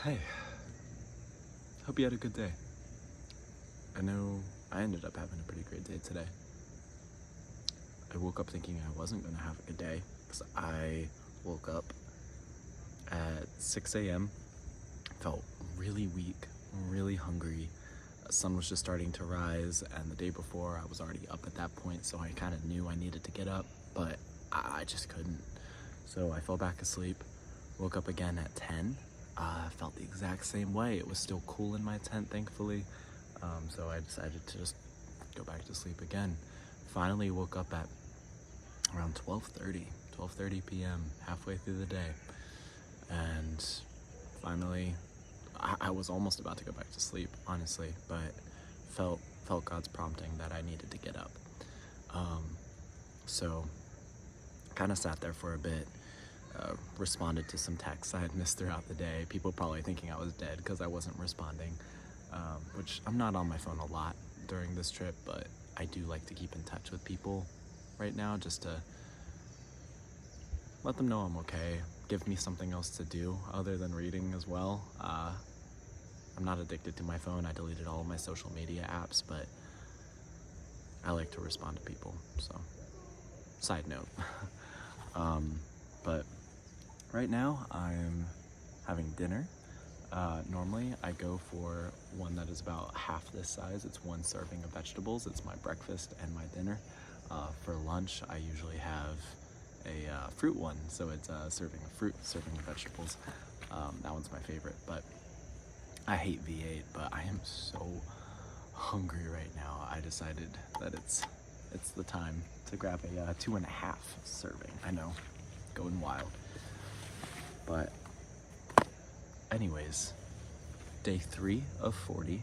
Hey, hope you had a good day. I know I ended up having a pretty great day today. I woke up thinking I wasn't going to have a good day because I woke up at 6 a.m., felt really weak, really hungry. The sun was just starting to rise, and the day before I was already up at that point, so I kind of knew I needed to get up, but I just couldn't. So I fell back asleep, woke up again at 10. Felt the exact same way. It was still cool in my tent, thankfully. So I decided to just go back to sleep again. Finally woke up at around 12:30 p.m., halfway through the day. And finally, I was almost about to go back to sleep, honestly, but felt God's prompting that I needed to get up. So kind of sat there for a bit. Responded to some texts I had missed throughout the day. People probably thinking I was dead because I wasn't responding, which I'm not on my phone a lot during this trip, but I do like to keep in touch with people right now just to let them know I'm okay, give me something else to do other than reading as well. I'm not addicted to my phone. I deleted all of my social media apps, but I like to respond to people, so side note. But right now I'm having dinner. Normally I go for one that is about half this size. It's one serving of vegetables. It's my breakfast and my dinner. For lunch I usually have a fruit one, so it's a serving of fruit, serving of vegetables. That one's my favorite, but I hate V8, but I am so hungry right now. I decided that it's the time to grab a 2.5 serving. I know, going wild. But anyways, day 3 of 40.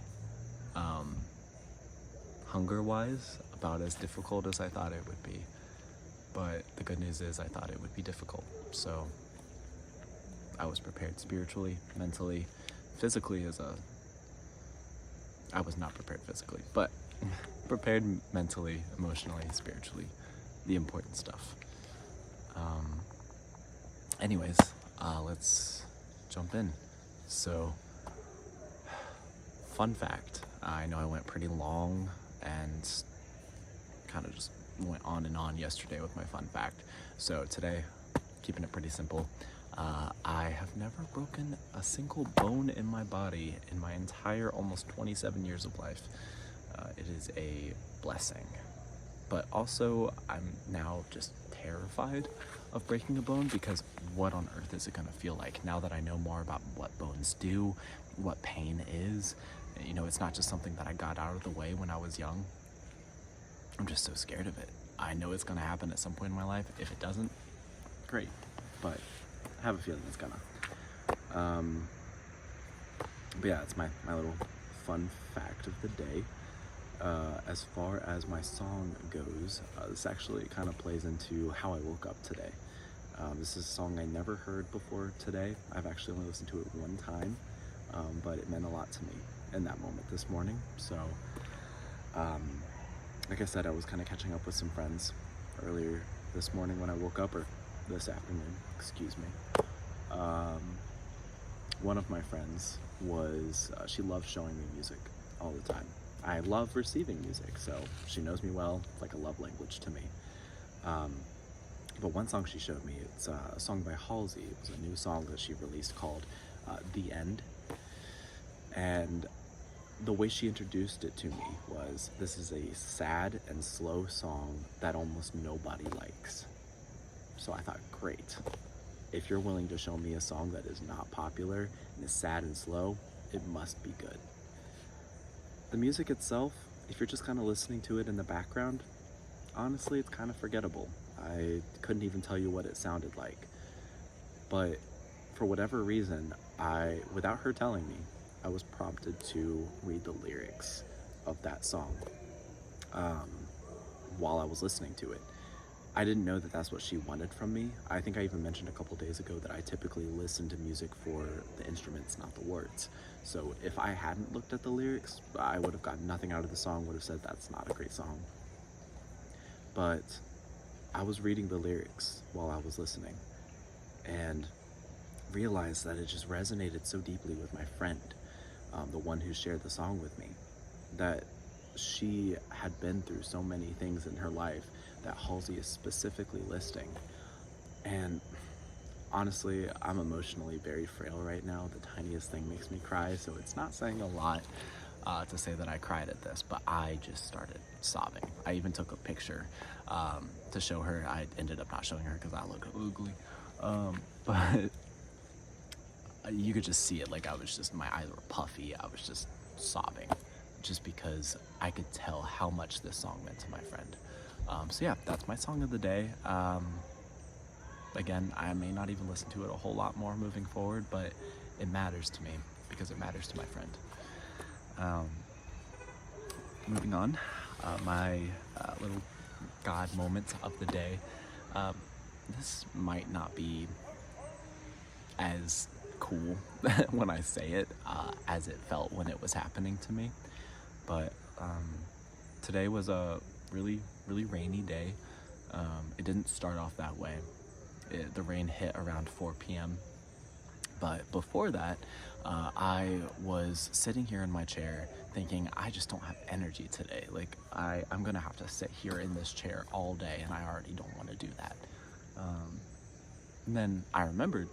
Hunger-wise, about as difficult as I thought it would be. But the good news is I thought it would be difficult. So I was prepared spiritually, mentally, physically I was not prepared physically, but prepared mentally, emotionally, spiritually, the important stuff. Anyways, let's jump in. So, fun fact, I know I went pretty long and kind of just went on and on yesterday with my fun fact. So today, keeping it pretty simple, I have never broken a single bone in my body in my entire almost 27 years of life. It is a blessing. But also, I'm now just terrified of breaking a bone because what on earth is it going to feel like now that I know more about what bones do, what pain is? You know, it's not just something that I got out of the way when I was young. I'm just so scared of it. I know it's going to happen at some point in my life. If it doesn't, great. But I have a feeling it's gonna. But yeah, it's my little fun fact of the day. As far as my song goes, this actually kind of plays into how I woke up today. This is a song I never heard before today. I've actually only listened to it one time, but it meant a lot to me in that moment this morning. So, like I said, I was kind of catching up with some friends earlier this morning when I woke up, or this afternoon, excuse me. One of my friends she loves showing me music all the time. I love receiving music, so she knows me well. It's like a love language to me. But one song she showed me, it's a song by Halsey. It was a new song that she released called The End. And the way she introduced it to me was, this is a sad and slow song that almost nobody likes. So I thought, great. If you're willing to show me a song that is not popular and is sad and slow, it must be good. The music itself, if you're just kind of listening to it in the background, honestly, it's kind of forgettable. I couldn't even tell you what it sounded like. But for whatever reason, without her telling me, I was prompted to read the lyrics of that song while I was listening to it. I didn't know that that's what she wanted from me. I think I even mentioned a couple days ago that I typically listen to music for the instruments, not the words. So if I hadn't looked at the lyrics, I would have gotten nothing out of the song, would have said that's not a great song. But I was reading the lyrics while I was listening, and realized that it just resonated so deeply with my friend, the one who shared the song with me, that she had been through so many things in her life that Halsey is specifically listing. And honestly, I'm emotionally very frail right now. The tiniest thing makes me cry, so it's not saying a lot to say that I cried at this, but I just started sobbing. I even took a picture to show her. I ended up not showing her because I look ugly, but you could just see it. Like, my eyes were puffy. I was just sobbing just because I could tell how much this song meant to my friend. So yeah, that's my song of the day. Again, I may not even listen to it a whole lot more moving forward, but it matters to me because it matters to my friend. Moving on, my little God moment of the day. This might not be as cool when I say it as it felt when it was happening to me, but today was a really, really rainy day. It didn't start off that way. The rain hit around 4 p.m. But before that, I was sitting here in my chair thinking, I just don't have energy today. Like, I'm gonna have to sit here in this chair all day, and I already don't want to do that. And then I remembered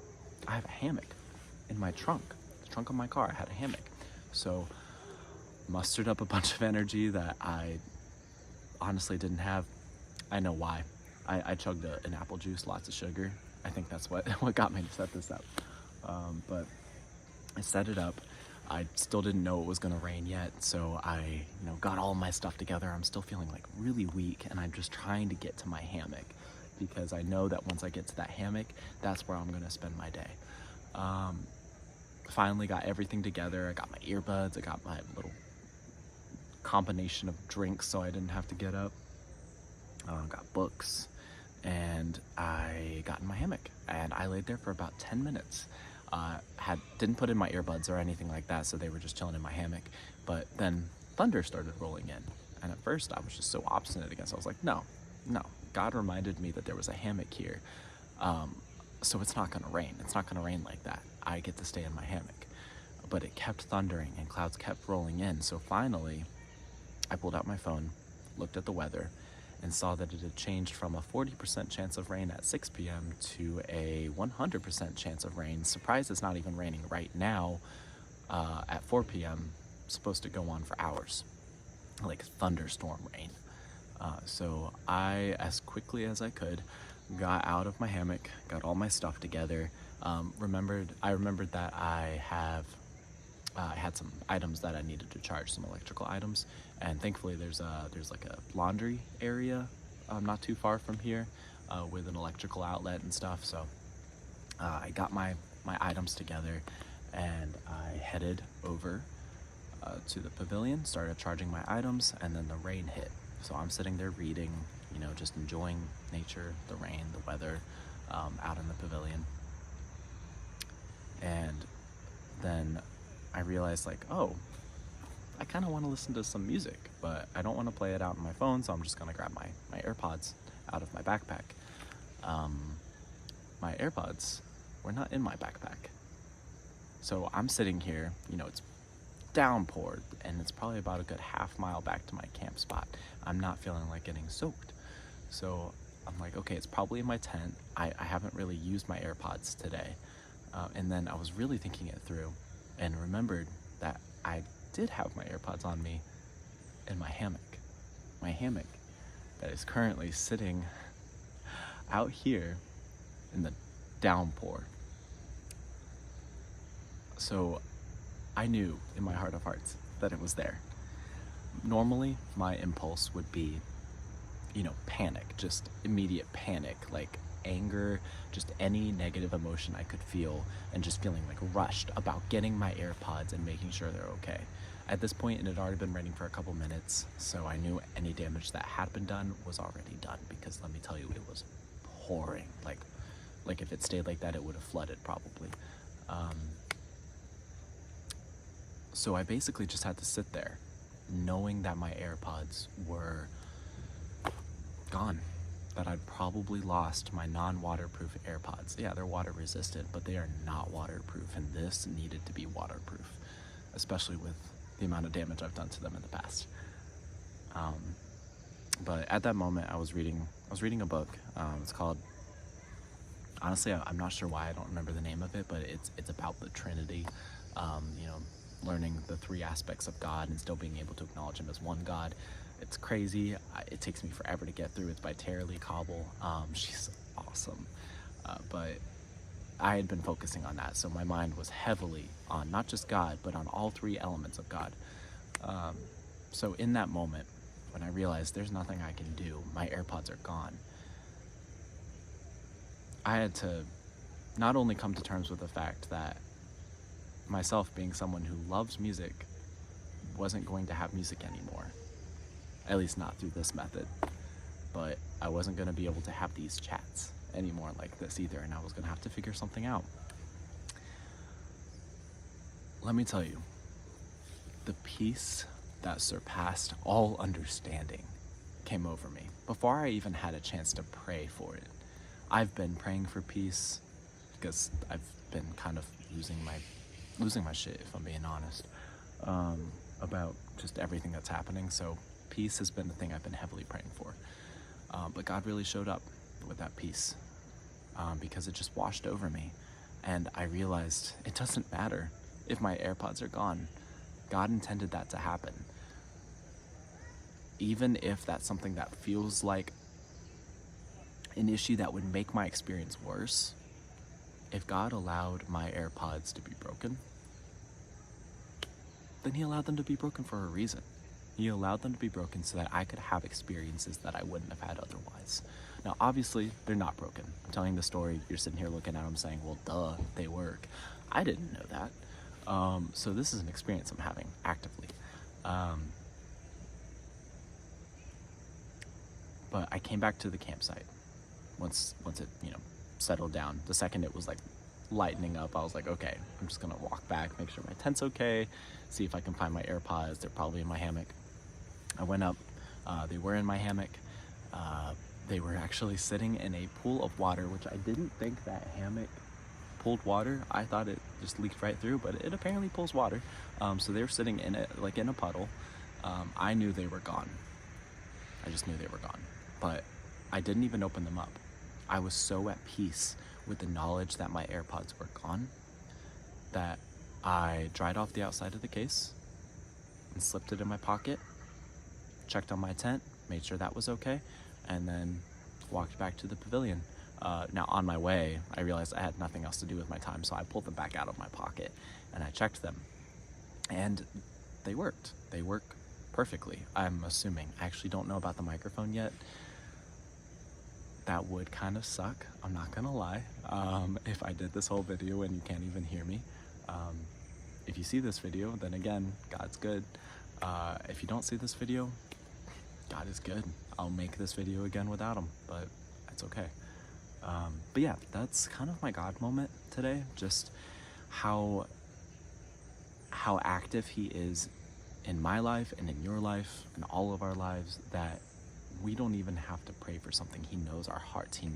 I have a hammock in my trunk. The trunk of my car, I had a hammock. So mustered up a bunch of energy that I honestly didn't have. I know why. I chugged an apple juice, lots of sugar. I think that's what got me to set this up. But I set it up. I still didn't know it was gonna rain yet, so I got all my stuff together. I'm still feeling like really weak, and I'm just trying to get to my hammock because I know that once I get to that hammock, that's where I'm gonna spend my day. Finally got everything together. I got my earbuds, I got my little combination of drinks so I didn't have to get up. Got books, and I got in my hammock, and I laid there for about 10 minutes. Didn't put in my earbuds or anything like that, so they were just chilling in my hammock. But then thunder started rolling in, and at first I was just so obstinate against it. I was like, no. God reminded me that there was a hammock here, so it's not gonna rain. It's not gonna rain like that. I get to stay in my hammock. But it kept thundering, and clouds kept rolling in. So finally, I pulled out my phone, looked at the weather, and saw that it had changed from a 40% chance of rain at 6 p.m. to a 100% chance of rain. Surprised it's not even raining right now at 4 p.m. Supposed to go on for hours, like thunderstorm rain. So I, as quickly as I could, got out of my hammock, got all my stuff together. I remembered that I had some items that I needed to charge, some electrical items, and thankfully there's like a laundry area not too far from here with an electrical outlet and stuff. So I got my items together, and I headed over to the pavilion, started charging my items, and then the rain hit. So I'm sitting there reading, just enjoying nature, the rain, the weather out in the pavilion. And then I realized, like, oh, I kind of want to listen to some music, but I don't want to play it out on my phone, so I'm just going to grab my AirPods out of my backpack. My AirPods were not in my backpack. So I'm sitting here, it's downpoured, and it's probably about a good half-mile back to my camp spot. I'm not feeling like getting soaked. So I'm like, okay, it's probably in my tent. I haven't really used my AirPods today. And then I was really thinking it through and remembered that I did have my AirPods on me in my hammock. My hammock that is currently sitting out here in the downpour. So I knew in my heart of hearts that it was there. Normally, my impulse would be, panic, just immediate panic, like anger, just any negative emotion I could feel, and just feeling like rushed about getting my AirPods and making sure they're okay. At this point, it had already been raining for a couple minutes, so I knew any damage that had been done was already done, because let me tell you, it was pouring. Like if it stayed like that, it would have flooded probably. So I basically just had to sit there knowing that my AirPods were gone. that I'd probably lost my non-waterproof AirPods. Yeah, they're water resistant, but they are not waterproof, and this needed to be waterproof, especially with the amount of damage I've done to them in the past. But at that moment, I was reading a book. It's called, honestly, I'm not sure why I don't remember the name of it, but it's about the Trinity. Learning the three aspects of God and still being able to acknowledge Him as one God. It's crazy. It takes me forever to get through. It's by Tara Lee Cobble. She's awesome. But I had been focusing on that, so my mind was heavily on not just God, but on all three elements of God. So in that moment, when I realized there's nothing I can do, my AirPods are gone, I had to not only come to terms with the fact that myself, being someone who loves music, wasn't going to have music anymore, at least not through this method, but I wasn't going to be able to have these chats anymore like this either, and I was going to have to figure something out. Let me tell you, the peace that surpassed all understanding came over me before I even had a chance to pray for it. I've been praying for peace because I've been kind of losing my shit, if I'm being honest, about just everything that's happening. So peace has been the thing I've been heavily praying for. But God really showed up with that peace, because it just washed over me. And I realized it doesn't matter if my AirPods are gone. God intended that to happen. Even if that's something that feels like an issue that would make my experience worse, if God allowed my AirPods to be broken, then He allowed them to be broken for a reason. He allowed them to be broken so that I could have experiences that I wouldn't have had otherwise. Now, obviously, they're not broken. I'm telling the story, you're sitting here looking at them saying, well, duh, they work. I didn't know that. So this is an experience I'm having actively. But I came back to the campsite once it, settled down. The second it was like lightening up, I was like, okay, I'm just gonna walk back, make sure my tent's okay, see if I can find my AirPods. They're probably in my hammock. I went up, they were in my hammock. They were actually sitting in a pool of water, which I didn't think that hammock pulled water. I thought it just leaked right through, but it apparently pulls water. So they were sitting in it, like in a puddle. I knew they were gone. I just knew they were gone, but I didn't even open them up. I was so at peace with the knowledge that my AirPods were gone that I dried off the outside of the case and slipped it in my pocket, checked on my tent, made sure that was okay, and then walked back to the pavilion. Now on my way, I realized I had nothing else to do with my time, so I pulled them back out of my pocket and I checked them, and they worked. They work perfectly, I'm assuming. I actually don't know about the microphone yet. That would kind of suck, I'm not gonna lie, if I did this whole video and you can't even hear me. If you see this video, then again, God's good. If you don't see this video, God is good. I'll make this video again without Him, but that's okay. But yeah, that's kind of my God moment today. Just how active He is in my life and in your life and all of our lives, that we don't even have to pray for something. He knows our hearts. He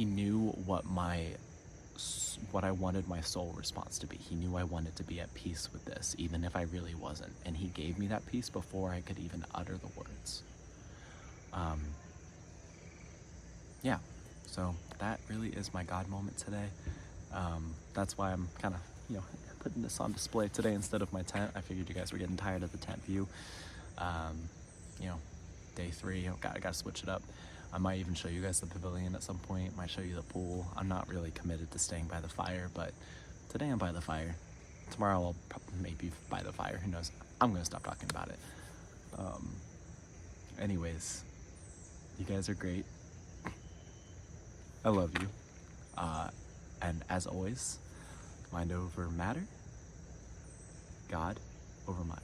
knew what I wanted my soul response to be. He knew I wanted to be at peace with this, even if I really wasn't. And He gave me that peace before I could even utter the words. Yeah, so that really is my God moment today. That's why I'm kind of, putting this on display today instead of my tent. I figured you guys were getting tired of the tent view. Day 3, I gotta switch it up. I might even show you guys the pavilion at some point, might show you the pool. I'm not really committed to staying by the fire, but today I'm by the fire. Tomorrow I'll probably maybe by the fire, who knows. I'm gonna stop talking about it. Anyways, you guys are great. I love you. And as always, mind over matter, God over mind.